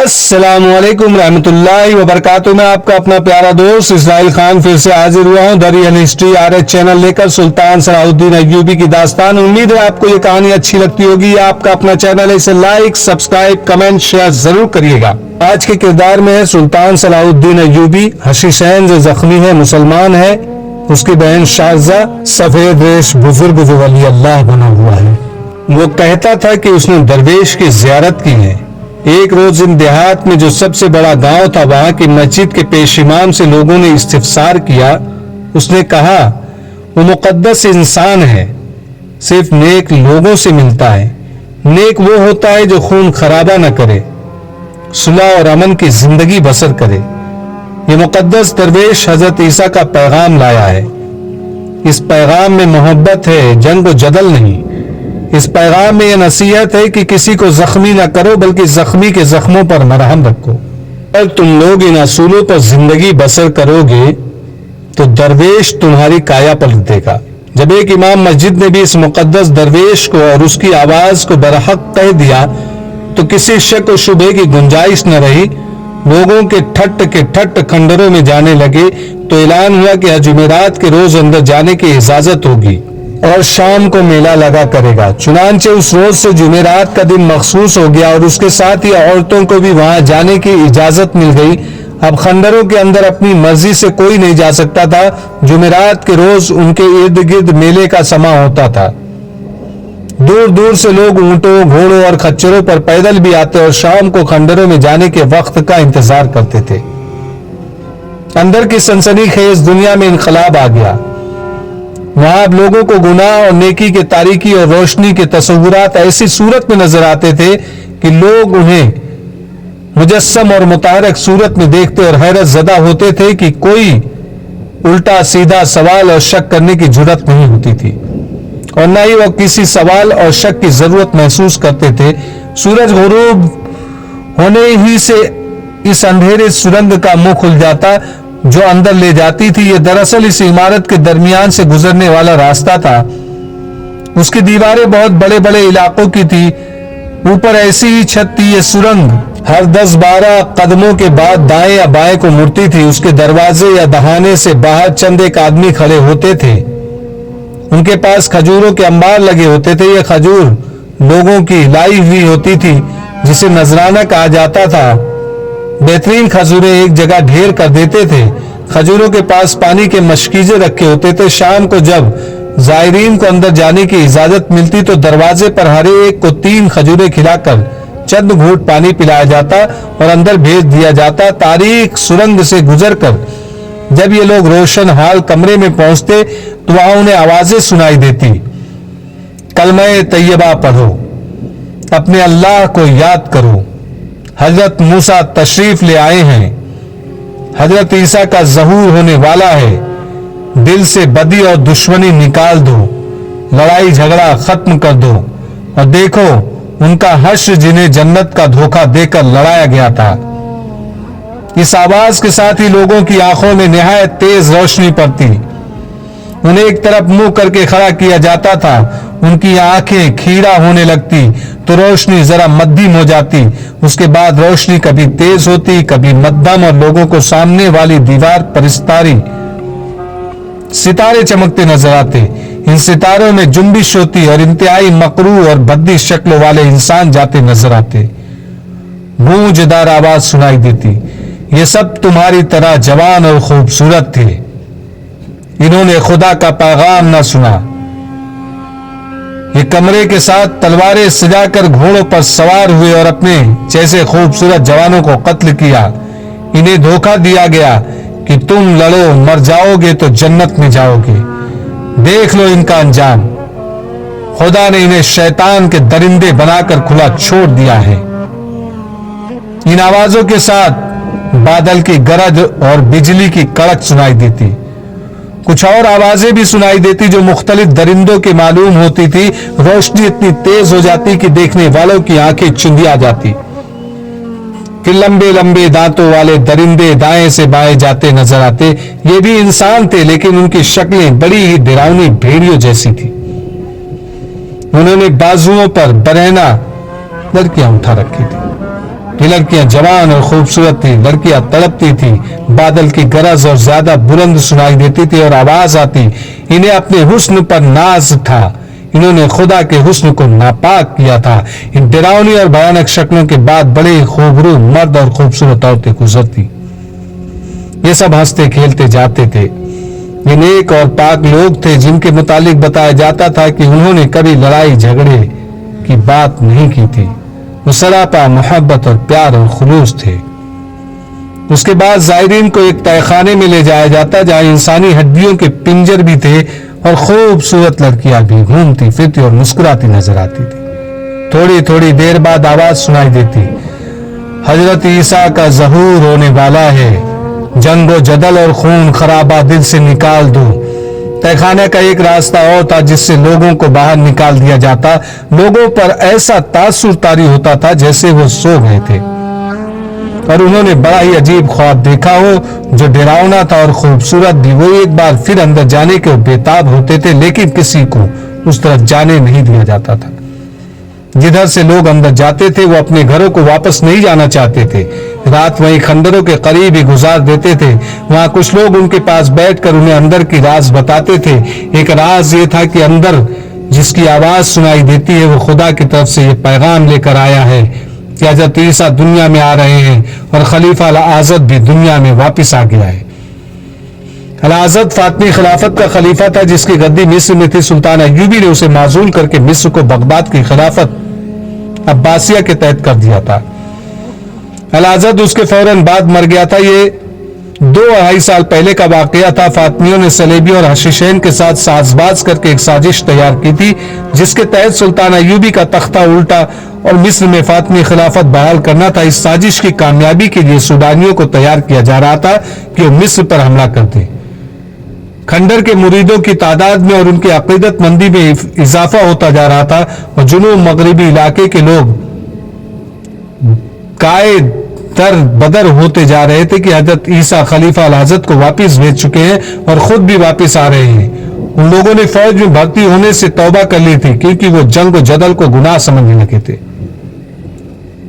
السلام علیکم رحمۃ اللہ وبرکاتہ. میں آپ کا اپنا پیارا دوست اسرائیل خان پھر سے حاضر ہوا ہوں the real history RH channel لے کر سلطان صلاح الدین ایوبی کی داستان. امید ہے آپ کو یہ کہانی اچھی لگتی ہوگی. آپ کا اپنا چینل ہے, اسے لائک, سبسکرائب, کمنٹ, شیئر ضرور کریے گا. آج کے کردار میں ہے سلطان صلاح الدین ایوبی. حشیشین جو زخمی ہے, مسلمان ہے. اس کی بہن شارزہ سفید ریش بزرگ جو ولی اللہ بنا ہوا ہے. وہ کہتا تھا کہ اس نے درویش کی زیارت کی ہے. ایک روز ان دیہات میں جو سب سے بڑا گاؤں تھا, وہاں کی مسجد کے پیش امام سے لوگوں نے استفسار کیا. اس نے کہا وہ مقدس انسان ہے, صرف نیک لوگوں سے ملتا ہے. نیک وہ ہوتا ہے جو خون خرابہ نہ کرے, صلح اور امن کی زندگی بسر کرے. یہ مقدس درویش حضرت عیسیٰ کا پیغام لایا ہے. اس پیغام میں محبت ہے, جنگ و جدل نہیں. اس پیغام میں یہ نصیحت ہے کہ کسی کو زخمی نہ کرو, بلکہ زخمی کے زخموں پر مرہم رکھو. اگر تم لوگ ان اصولوں پر زندگی بسر کرو گے تو درویش تمہاری کایا پلٹ دے گا. جب ایک امام مسجد نے بھی اس مقدس درویش کو اور اس کی آواز کو برحق کہہ دیا تو کسی شک و شبہ کی گنجائش نہ رہی. لوگوں کے ٹھٹ کھنڈروں میں جانے لگے تو اعلان ہوا کہ جمعرات کے روز اندر جانے کی اجازت ہوگی اور شام کو میلہ لگا کرے گا. چنانچہ اس روز سے جمعرات کا دن مخصوص ہو گیا اور اس کے ساتھ ہی عورتوں کو بھی وہاں جانے کی اجازت مل گئی. اب خنڈروں کے اندر اپنی مرضی سے کوئی نہیں جا سکتا تھا. جمعرات کے روز ان کے ارد گرد میلے کا سماں ہوتا تھا. دور دور سے لوگ اونٹوں, گھوڑوں اور خچروں پر پیدل بھی آتے اور شام کو خنڈروں میں جانے کے وقت کا انتظار کرتے تھے. اندر کی سنسنی خیز دنیا میں انقلاب آ گیا. وہاں اب لوگوں کو گناہ اور نیکی کے تاریکی اور روشنی کے تصورات ایسی صورت میں نظر آتے تھے کہ لوگ انہیں مجسم اور متحرک صورت میں دیکھتے اور حیرت زدہ ہوتے تھے کہ کوئی الٹا سیدھا سوال اور شک کرنے کی جرات نہیں ہوتی تھی, اور نہ ہی وہ کسی سوال اور شک کی ضرورت محسوس کرتے تھے. سورج غروب ہونے ہی سے اس اندھیرے سرنگ کا منہ کھل جاتا جو اندر لے جاتی تھی. یہ دراصل اس عمارت کے درمیان سے گزرنے والا راستہ تھا. اس کی دیواریں بہت بڑے بڑے علاقوں کی تھی. اوپر ایسی ہی چھت تھی. یہ سرنگ ہر 10-12 قدموں کے بعد دائیں یا بائیں کو مڑتی تھی. اس کے دروازے یا دہانے سے باہر چند ایک آدمی کھڑے ہوتے تھے. ان کے پاس کھجوروں کے انبار لگے ہوتے تھے. یہ کھجور لوگوں کی لائی ہوئی ہوتی تھی جسے نذرانہ کہا جاتا تھا. بہترین کھجوریں ایک جگہ ڈھیر کر دیتے تھے. کھجوروں کے پاس پانی کے مشکیزے رکھے ہوتے تھے. شام کو جب زائرین کو اندر جانے کی اجازت ملتی تو دروازے پر ہر ایک کو 3 کھجوریں کھلا کر چند گھونٹ پانی پلایا جاتا اور اندر بھیج دیا جاتا. تاریک سرنگ سے گزر کر جب یہ لوگ روشن حال کمرے میں پہنچتے تو وہاں انہیں آوازیں سنائی دیتی. کلمہ طیبہ پڑھو, اپنے اللہ کو یاد کرو, حضرت موسیٰ تشریف لے آئے ہیں, حضرت عیسیٰ کا ظہور ہونے والا ہے, دل سے بدی اور دشمنی نکال دو, لڑائی جھگڑا ختم کر دو, اور دیکھو ان کا حشر جنہیں جنت کا دھوکہ دے کر لڑایا گیا تھا. اس آواز کے ساتھ ہی لوگوں کی آنکھوں میں نہایت تیز روشنی پڑتی. انہیں ایک طرف منہ کر کے کھڑا کیا جاتا تھا. ان کی آنکھیں کھیرا ہونے لگتی تو روشنی ذرا مدھم ہو جاتی. اس کے بعد روشنی کبھی تیز ہوتی, کبھی مدھم, اور لوگوں کو سامنے والی دیوار پر ستارے چمکتے نظر آتے. ان ستاروں میں جنبش ہوتی اور انتہائی مکروہ اور بھدی شکلوں والے انسان جاتے نظر آتے. گونجدار آواز سنائی دیتی, یہ سب تمہاری طرح جوان اور خوبصورت تھے, انہوں نے خدا کا پیغام نہ سنا. یہ کمرے کے ساتھ تلواریں سجا کر گھوڑوں پر سوار ہوئے اور اپنے جیسے خوبصورت جوانوں کو قتل کیا. انہیں دھوکہ دیا گیا کہ تم لڑو, مر جاؤ گے تو جنت میں جاؤ گے. دیکھ لو ان کا انجام. خدا نے انہیں شیطان کے درندے بنا کر کھلا چھوڑ دیا ہے. ان آوازوں کے ساتھ بادل کی گرج اور بجلی کی کڑک سنائی دیتی. کچھ اور آوازیں بھی سنائی دیتی جو مختلف درندوں کی معلوم ہوتی تھی. روشنی اتنی تیز ہو جاتی کہ دیکھنے والوں کی آنکھیں چندیا جاتی. کہ لمبے لمبے دانتوں والے درندے دائیں سے بائیں جاتے نظر آتے. یہ بھی انسان تھے لیکن ان کی شکلیں بڑی ہی ڈراؤنی بھیڑیوں جیسی تھی. انہوں نے بازوؤں پر برہنہ لڑکیاں اٹھا رکھی تھی. یہ لڑکیاں جوان اور خوبصورت تھی، لڑکیاں تڑپتی تھی، بادل کی گرج اور زیادہ بلند سنائی دیتی تھی اور آواز آتی، انہیں اپنے حسن پر ناز تھا، انہوں نے خدا کے حسن کو ناپاک کیا تھا۔ ان ڈراؤنی اور بھیانک شکلوں کے بعد بڑے خوبرو مرد اور خوبصورت عورتیں گزرتی، یہ سب ہنستے کھیلتے جاتے تھے۔ یہ نیک اور پاک لوگ تھے جن کے متعلق بتایا جاتا تھا کہ انہوں نے کبھی لڑائی جھگڑے کی بات نہیں کی تھی، وہ سراپا محبت اور پیار اور خلوص تھے۔ اس کے بعد زائرین کو ایک تہہ خانے میں لے جایا جاتا جہاں انسانی ہڈیوں کے پنجر بھی تھے اور خوبصورت لڑکیاں بھی گھومتی پھرتی اور مسکراتی نظر آتی تھی۔ تھوڑی تھوڑی دیر بعد آواز سنائی دیتی، حضرت عیسیٰ کا ظہور ہونے والا ہے، جنگ و جدل اور خون خرابہ دل سے نکال دو۔ تہہ خانے کا ایک راستہ اور تھا جس سے لوگوں کو باہر نکال دیا جاتا، لوگوں پر ایسا تاثر طاری ہوتا تھا جیسے وہ سو گئے تھے اور انہوں نے بڑا ہی عجیب خواب دیکھا ہو جو ڈراؤنا تھا اور خوبصورت بھی۔ وہ ایک بار پھر اندر جانے کے بےتاب ہوتے تھے لیکن کسی کو اس طرف جانے نہیں دیا جاتا تھا۔ جدھر سے لوگ اندر جاتے تھے وہ اپنے گھروں کو واپس نہیں جانا چاہتے تھے، رات وہیں کھنڈروں کے قریب ہی گزار دیتے تھے۔ وہاں کچھ لوگ ان کے پاس بیٹھ کر انہیں اندر کی راز بتاتے تھے۔ ایک راز یہ تھا کہ اندر جس کی آواز سنائی دیتی ہے وہ خدا کی طرف سے یہ پیغام لے کر آیا ہے کہ حضرت عیسیٰ دنیا میں آ رہے ہیں اور خلیفہ الاعظم بھی دنیا میں واپس آ گیا ہے۔ الاعظم فاطمی خلافت کا خلیفہ تھا جس کی گدی مصر میں تھی۔ سلطان ایوبی نے اسے معزول کر کے مصر کو بغداد کی خلافت عباسیہ کے تحت کر دیا تھا۔ الاعظم اس کے فوراً بعد مر گیا تھا۔ یہ 2-2.5 سال پہلے کا واقعہ تھا۔ فاطمیوں نے صلیبیوں اور حشیشین کے ساتھ ساز باز کر کے ایک سازش تیار کی تھی جس کے تحت سلطان ایوبی کا تختہ الٹا اور مصر میں فاطمی خلافت بحال کرنا تھا۔ اس سازش کی کامیابی کے لیے سوڈانیوں کو تیار کیا جا رہا تھا کہ وہ مصر پر حملہ کرتے۔ کھنڈر کے مریدوں کی تعداد میں اور ان کی عقیدت مندی میں اضافہ ہوتا جا رہا تھا اور جنوب مغربی علاقے کے لوگ قائد در بدر ہوتے جا رہے تھے کہ حضرت عیسیٰ خلیفہ الاعظم کو واپس بھیج چکے ہیں اور خود بھی واپس آ رہے ہیں۔ ان لوگوں نے فوج میں بھرتی ہونے سے توبہ کر لی تھی کیونکہ وہ جنگ و جدل کو گناہ سمجھنے لگے تھے۔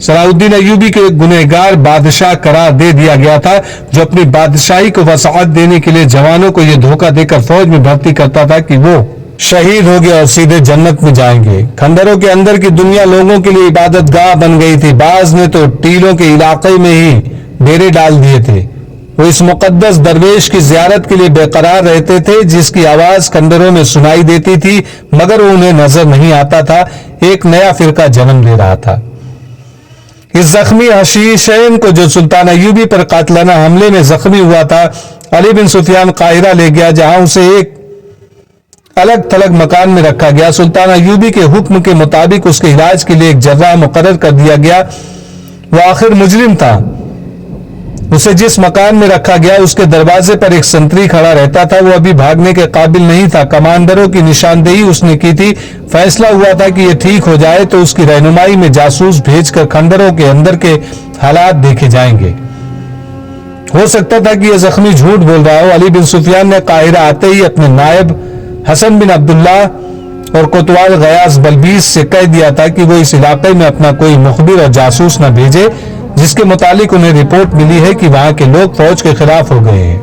صلاح الدین ایوبی کو ایک گنہگار بادشاہ قرار دے دیا گیا تھا جو اپنی بادشاہی کو وسعت دینے کے لیے جوانوں کو یہ دھوکہ دے کر فوج میں بھرتی کرتا تھا کہ وہ شہید ہو گیا اور سیدھے جنت میں جائیں گے۔ کھنڈروں کے اندر کی دنیا لوگوں کے لیے عبادت گاہ بن گئی تھی۔ بعض نے تو ٹیلوں کے علاقے میں ہی ڈیرے ڈال دیے تھے۔ وہ اس مقدس درویش کی زیارت کے لیے بے قرار رہتے تھے جس کی آواز کھنڈروں میں سنائی دیتی تھی مگر وہ انہیں نظر نہیں آتا تھا۔ ایک نیا فرقہ جنم لے رہا تھا۔ اس زخمی حشیشین کو جو سلطان ایوبی پر قاتلانہ حملے میں زخمی ہوا تھا علی بن سفیان قاہرہ لے گیا جہاں اسے ایک الگ تھلگ مکان میں رکھا گیا۔ سلطان ایوبی کے حکم کے مطابق اس کے علاج کے لیے ایک جراح مقرر کر دیا گیا۔ وہ آخر مجرم تھا۔ اسے جس مکان میں رکھا گیا اس کے دروازے پر ایک سنتری کھڑا رہتا تھا۔ وہ ابھی بھاگنے کے قابل نہیں تھا۔ کمانڈروں کی نشاندہی اس نے کی تھی۔ فیصلہ ہوا تھا کہ یہ ٹھیک ہو جائے تو اس کی رہنمائی میں جاسوس بھیج کر کھنڈروں کے اندر کے حالات دیکھے جائیں گے۔ ہو سکتا تھا کہ یہ زخمی جھوٹ بول رہا ہو۔ علی بن سفیان نے قاہرہ آتے ہی اپنے نائب حسن بن عبداللہ اور کوتوال غیاث بلبیس سے کہہ دیا تھا کہ وہ اس علاقے میں اپنا کوئی مخبر اور جاسوس نہ بھیجے جس کے متعلق انہیں رپورٹ ملی ہے کہ وہاں کے لوگ فوج کے خلاف ہو گئے ہیں۔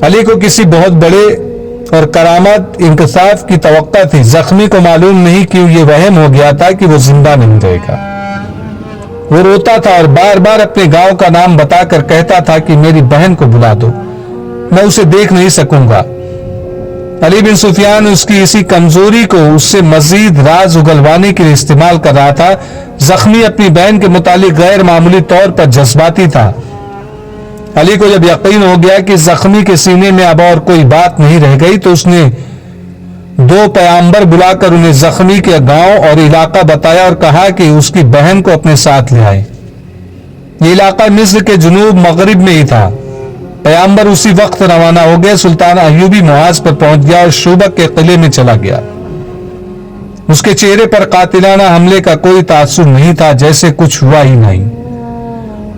علی کو کسی بہت بڑے اور کرامت انکشاف کی توقع تھی۔ زخمی کو معلوم نہیں کیوں یہ وہم ہو گیا تھا کہ وہ زندہ نہیں رہے گا۔ وہ روتا تھا اور بار بار اپنے گاؤں کا نام بتا کر کہتا تھا کہ میری بہن کو بلا دو، میں اسے دیکھ نہیں سکوں گا۔ علی بن سفیان اس کی اسی کمزوری کو اس سے مزید راز اگلوانے کے لیے استعمال کر رہا تھا۔ زخمی اپنی بہن کے متعلق غیر معمولی طور پر جذباتی تھا۔ علی کو جب یقین ہو گیا کہ زخمی کے سینے میں اب اور کوئی بات نہیں رہ گئی تو اس نے 2 پیغمبر بلا کر انہیں زخمی کے گاؤں اور علاقہ بتایا اور کہا کہ اس کی بہن کو اپنے ساتھ لے آئے۔ یہ علاقہ مصر کے جنوب مغرب میں ہی تھا۔ پیغمبر اسی وقت روانہ ہو گئے۔ سلطان ایوبی محاذ پر پہنچ گیا اور شوبک کے قلعے میں چلا گیا۔ اس کے چہرے پر قاتلانہ حملے کا کوئی تاثر نہیں تھا، جیسے کچھ ہوا ہی نہیں۔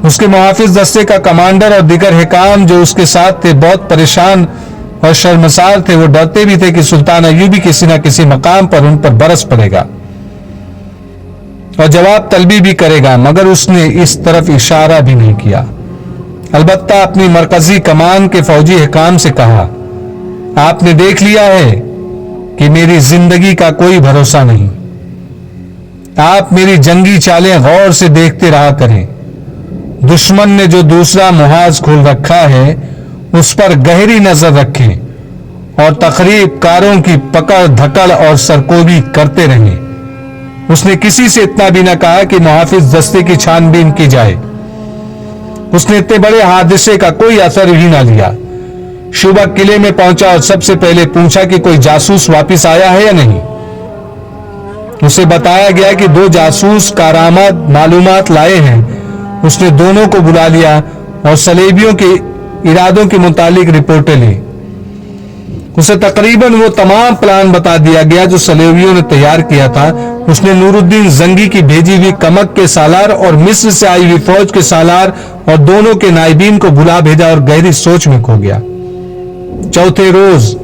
اس کے محافظ دستے کا کمانڈر اور دیگر حکام جو اس کے ساتھ تھے بہت پریشان اور شرمسار تھے۔ وہ ڈرتے بھی تھے کہ سلطان ایوبی کسی نہ کسی مقام پر ان پر برس پڑے گا۔ اور جواب طلبی بھی کرے گا، مگر اس نے اس طرف اشارہ بھی نہیں کیا۔ البتہ اپنی مرکزی کمان کے فوجی حکام سے کہا، آپ نے دیکھ لیا ہے کہ میری زندگی کا کوئی بھروسہ نہیں، آپ میری جنگی چالیں غور سے دیکھتے رہا کریں، دشمن نے جو دوسرا محاذ کھول رکھا ہے اس پر گہری نظر رکھیں اور تخریب کاروں کی پکڑ دھکڑ اور سرکوبی کرتے رہیں۔ اس نے کسی سے اتنا بھی نہ کہا کہ محافظ دستے کی چھان بین کی جائے۔ اس نے اتنے بڑے حادثے کا کوئی اثر ہی نہ لیا۔ شعبہ قلعے میں پہنچا اور سب سے پہلے پوچھا کہ کوئی جاسوس واپس آیا ہے یا نہیں۔ اسے بتایا گیا کہ 2 جاسوس کارآمد معلومات لائے ہیں۔ اس نے دونوں کو بلا لیا اور صلیبیوں کے ارادوں کے متعلق رپورٹیں لی۔ اسے تقریباً وہ تمام پلان بتا دیا گیا جو صلیبیوں نے تیار کیا تھا۔ اس نے نور الدین زنگی کی بھیجی ہوئی کمک کے سالار اور مصر سے آئی ہوئی فوج کے سالار اور دونوں کے نائبین کو بلا بھیجا اور گہری سوچ میں کھو گیا۔ چوتھے روز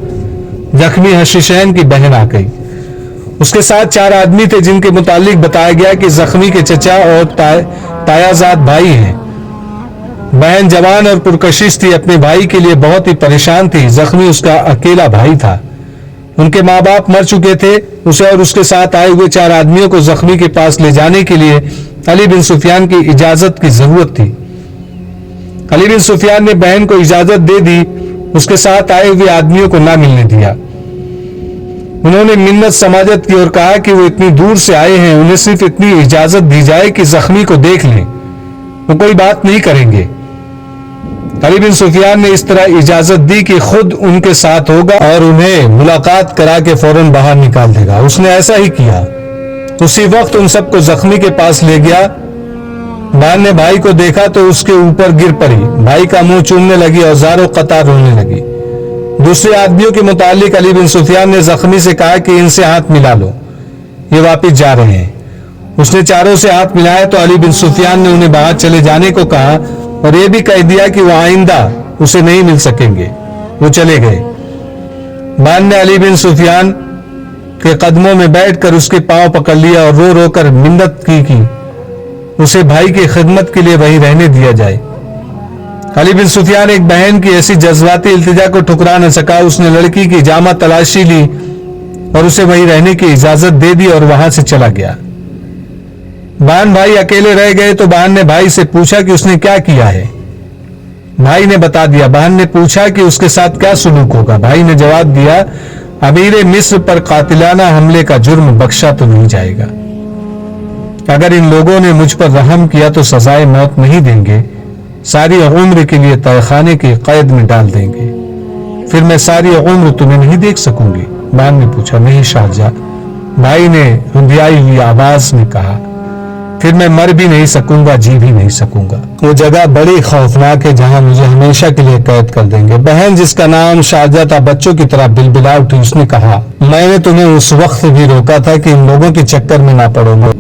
زخمی حشیشین کی بہن آ گئی۔ اس کے ساتھ 4 آدمی تھے جن کے متعلق بتایا گیا کہ زخمی کے چچا اور تایازاد بھائی ہیں۔ بہن جوان اور پرکشش تھی، اپنے بھائی کے لیے بہت ہی پریشان تھی۔ زخمی اس کا اکیلا بھائی تھا، ان کے ماں باپ مر چکے تھے۔ اسے اور اس کے ساتھ آئے ہوئے 4 آدمیوں کو زخمی کے پاس لے جانے کے لیے علی بن سفیان کی اجازت کی ضرورت تھی۔ علی بن سفیان نے بہن کو اجازت دے دی، اس کے ساتھ آئے ہوئے آدمیوں کو نہ ملنے دیا۔ انہوں نے منت سماجت کی اور کہا کہ وہ اتنی دور سے آئے ہیں، انہیں صرف اتنی اجازت دی جائے کہ زخمی کو دیکھ لیں، وہ کوئی بات نہیں کریں گے۔ علی بن سفیان نے اس طرح اجازت دی کہ خود ان کے ساتھ ہوگا اور انہیں ملاقات کرا کے فوراً باہر نکال دے گا۔ اس نے ایسا ہی کیا۔ اسی وقت ان سب کو زخمی کے پاس لے گیا۔ بہن نے بھائی کو دیکھا تو اس کے اوپر گر پڑی، بھائی کا منہ چومنے لگی اور زاروں قطار رونے لگی۔ دوسرے آدمیوں کے متعلق علی بن سفیان نے زخمی سے کہا کہ ان سے ہاتھ ملا لو، یہ واپس جا رہے ہیں۔ اس نے چاروں سے ہاتھ ملایا تو علی بن سفیان نے انہیں باہر چلے جانے کو کہا اور یہ بھی کہہ دیا کہ وہ آئندہ اسے نہیں مل سکیں گے۔ وہ چلے گئے۔ بہن نے علی بن سفیان کے قدموں میں بیٹھ کر اس کے پاؤں پکڑ لیا اور رو رو کر منت کی اسے بھائی کی خدمت کے لیے وہیں رہنے دیا جائے۔ علی بن سفیان ایک بہن کی ایسی جذباتی التجا کو ٹھکرا نہ سکا۔ اس نے لڑکی کی جامہ تلاشی لی اور اسے وہیں رہنے کی اجازت دے دی اور وہاں سے چلا گیا۔ بہن بھائی اکیلے رہ گئے تو بہن نے بھائی سے پوچھا کہ اس نے کیا کیا ہے۔ بھائی نے بتا دیا۔ بہن نے پوچھا کہ اس کے ساتھ کیا سلوک ہوگا۔ بھائی نے جواب دیا، امیر مصر پر قاتلانہ حملے کا جرم بخشا تو نہیں جائے گا۔ اگر ان لوگوں نے مجھ پر رحم کیا تو سزائے موت نہیں دیں گے، ساری عمر کے لیے تہہ خانے کی قید میں ڈال دیں گے۔ پھر میں ساری عمر تمہیں نہیں دیکھ سکوں گی۔ بہن نے پوچھا، نہیں شاہجہاں۔ بھائی نے رندیائی ہوئی آواز میں کہا، پھر میں مر بھی نہیں سکوں گا، جی بھی نہیں سکوں گا۔ وہ جگہ بڑی خوفناک ہے جہاں مجھے ہمیشہ کے لیے قید کر دیں گے۔ بہن جس کا نام شارجہ تھا بچوں کی طرح بلبلا اٹھی۔ اس نے کہا، میں نے تمہیں اس وقت بھی روکا تھا کہ ان لوگوں کے چکر میں نہ پڑو گے۔